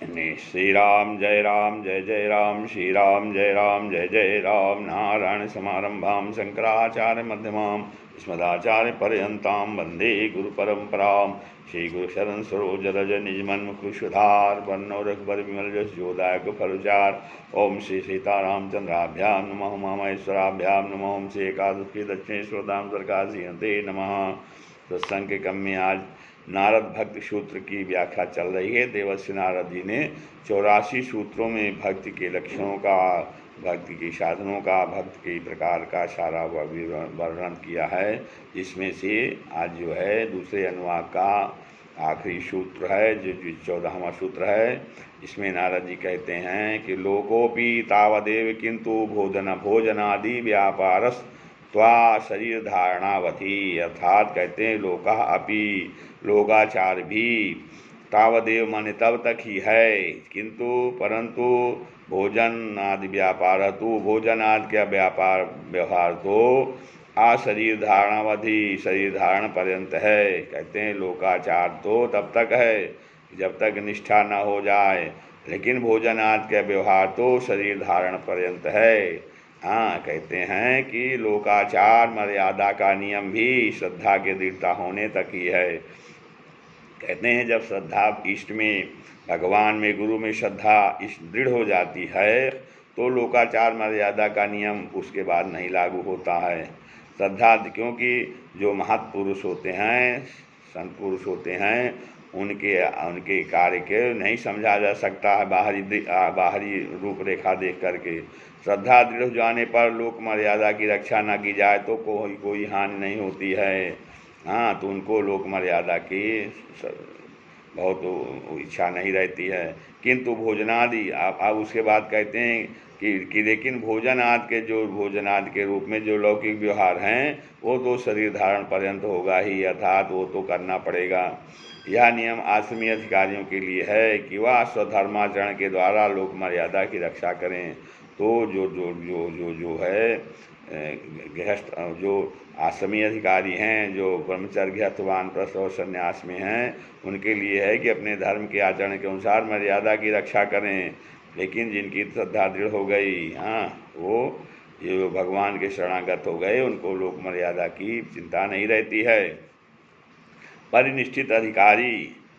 श्री राम जय जय राम, श्री राम जय जय राम। नारायण समारंभां शंकराचार्य मध्यमां अस्मदाचार्य पर्यन्तां वन्दे गुरु परंपरां। श्री गुरु शरण सरोज रज निज मन मुकुर सुधार, वरनौ रघुबर विमल जस जोदायक फलचार। ओम श्री सीतारामचंद्राभ्यां नमः, उमामहेश्वराभ्यां नमः। ओम श्री एकादशी दक्षिणेश्वरधाम स्वर्गाधीनते नमः। सत्संग के क्रम में आज नारद भक्ति सूत्र की व्याख्या चल रही है। देवर्षि नारद जी ने 84 सूत्रों में भक्ति के लक्षणों का, भक्ति के साधनों का, भक्ति के प्रकार का सारा वर्णन किया है। जिसमें से आज जो है दूसरे अनुवाद का आखिरी सूत्र है, जो 14वां सूत्र है। इसमें नारद जी कहते हैं कि लोकोपि तावदेव किंतु भोजनादि व्यापारस त्वा शरीर धारणावधि, अर्थात कहते हैं लोका अपि, लोकाचार भी, तावदेव माने तब तक ही है, किंतु परंतु भोजन आदि व्यापार तो, भोजन आदि का व्यापार व्यवहार तो आ शरीर धारणावधि, शरीर धारण पर्यंत है। कहते हैं लोकाचार तो तब तक है जब तक निष्ठा न हो जाए, लेकिन भोजन आदि का व्यवहार तो शरीर धारण पर्यंत है। हाँ, कहते हैं कि लोकाचार मर्यादा का नियम भी श्रद्धा के दृढ़ता होने तक ही है। कहते हैं जब श्रद्धा इष्ट में, भगवान में, गुरु में श्रद्धा दृढ़ हो जाती है तो लोकाचार मर्यादा का नियम उसके बाद नहीं लागू होता है। श्रद्धा, क्योंकि जो महत्पुरुष होते हैं, संत पुरुष होते हैं, उनके कार्य के नहीं समझा जा सकता है बाहरी रूपरेखा देख करके। श्रद्धा दृढ़ हो जाने पर लोक मर्यादा की रक्षा न की जाए तो कोई हानि नहीं होती है। हाँ, तो उनको लोक मर्यादा की बहुत इच्छा नहीं रहती है। किंतु भोजनादि, आप उसके बाद कहते हैं कि लेकिन भोजनादि के, जो भोजनादि के रूप में जो लौकिक व्यवहार हैं वो तो शरीर धारण पर्यंत होगा ही, अर्थात वो तो करना पड़ेगा। यह नियम आश्रमीय अधिकारियों के लिए है कि वह स्वधर्माचरण के द्वारा लोक मर्यादा की रक्षा करें। तो जो है गृहस्थ, जो आश्रमीय अधिकारी हैं, जो ब्रह्मचर्य अथवा वानप्रस्थ और संन्यास में हैं, उनके लिए है कि अपने धर्म के आचरण के अनुसार मर्यादा की रक्षा करें। लेकिन जिनकी श्रद्धा दृढ़ हो गई, हाँ, वो ये भगवान के शरणागत हो गए, उनको लोक मर्यादा की चिंता नहीं रहती है। परिनिष्ठित अधिकारी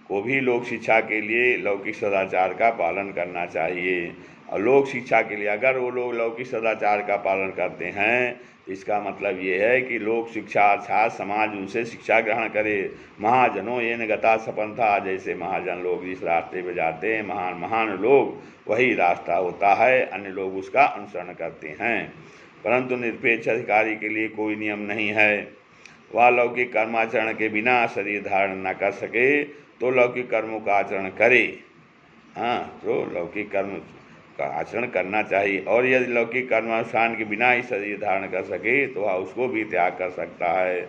को भी लोक शिक्षा के लिए लौकिक सदाचार का पालन करना चाहिए। और लोक शिक्षा के लिए अगर वो लोग लौकिक सदाचार का पालन करते हैं, इसका मतलब ये है कि लोक शिक्षा अर्थात समाज उनसे शिक्षा ग्रहण करे। महाजनों येन गता सपंथा, जैसे महाजन लोग जिस रास्ते पे जाते हैं, महान लोग, वही रास्ता होता है, अन्य लोग उसका अनुसरण करते हैं। परंतु निरपेक्ष अधिकारी के लिए कोई नियम नहीं है। वह लौकिक कर्माचरण के बिना शरीर धारण न कर सके तो लौकिक कर्मों का आचरण करे। हाँ, तो लौकिक कर्म का आचरण करना चाहिए। और यदि लौकिक कर्मानुष्ठान के बिना ही शरीर धारण कर सके तो वह उसको भी त्याग कर सकता है।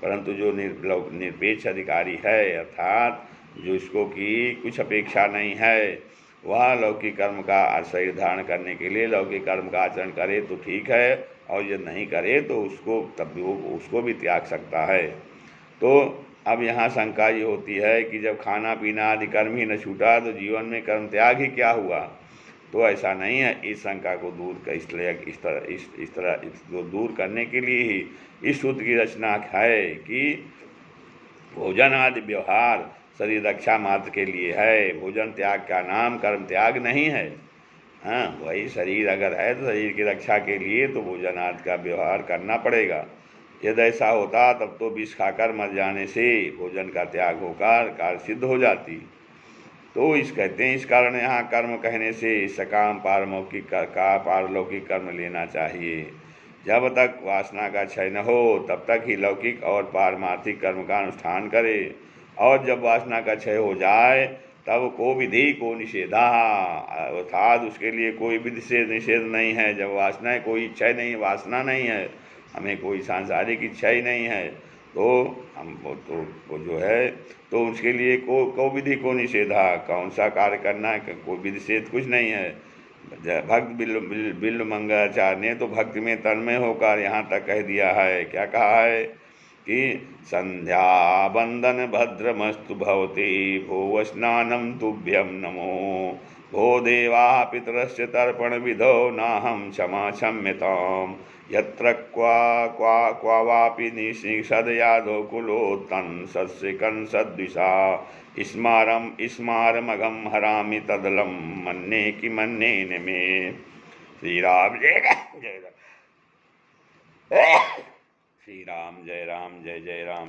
परंतु जो निरपेक्ष अधिकारी है, अर्थात जो इसको की कुछ अपेक्षा नहीं है, वह लौकिक कर्म का शरीर धारण करने के लिए लौकिक कर्म का आचरण करे तो ठीक है, और यदि नहीं करे तो उसको भी त्याग सकता है। तो अब यहाँ शंका ये होती है कि जब खाना पीना आदि कर्म ही न छूटा तो जीवन में कर्म त्याग ही क्या हुआ? तो ऐसा नहीं है। इस शंका को दूर करने के लिए ही इस सूत्र की रचना है कि भोजन आदि व्यवहार शरीर रक्षा मात्र के लिए है। भोजन त्याग का नाम कर्म त्याग नहीं है। हाँ, वही शरीर अगर है तो शरीर की रक्षा के लिए तो भोजन आदि का व्यवहार करना पड़ेगा। यदि ऐसा होता तब तो विष खाकर मर जाने से भोजन का त्याग होकर कार्य सिद्ध हो जाती। तो कहते हैं इस कारण यहाँ कर्म कहने से सकाम पारलौकिक कर्म लेना चाहिए। जब तक वासना का क्षय न हो तब तक ही लौकिक और पारमार्थिक कर्म का अनुष्ठान करे, और जब वासना का क्षय हो जाए तब को विधि को निषेधा, अर्थात उसके लिए कोई विधि से निषेध नहीं है। जब वासना है, कोई इच्छा नहीं, वासना नहीं है, हमें कोई सांसारिक इच्छा ही नहीं है, तो हम वो जो है तो उसके लिए को विधि को निषेधा, कौन सा कार्य करना है, कोई विधि से कुछ नहीं है। भक्त बिल्व मंगलाचार्य ने तो भक्ति में तन्मय होकर यहाँ तक कह दिया है। क्या कहा है कि संध्यावंदन भद्रमस्तु भवते भो स्नानं तुभ्यं नमो भो देवा पितरस्य तर्पण विधौ नाहं क्षमा क्षम्यताम् यत्र क्वा वापि निशिषदयादो कुलोत्तन् सत्सिकन् सद्विषा स्मारमघं हरामि तदलं मन्ये कि मन्येन मे। श्री राम जय जय श्री राम जय राम जय जय राम।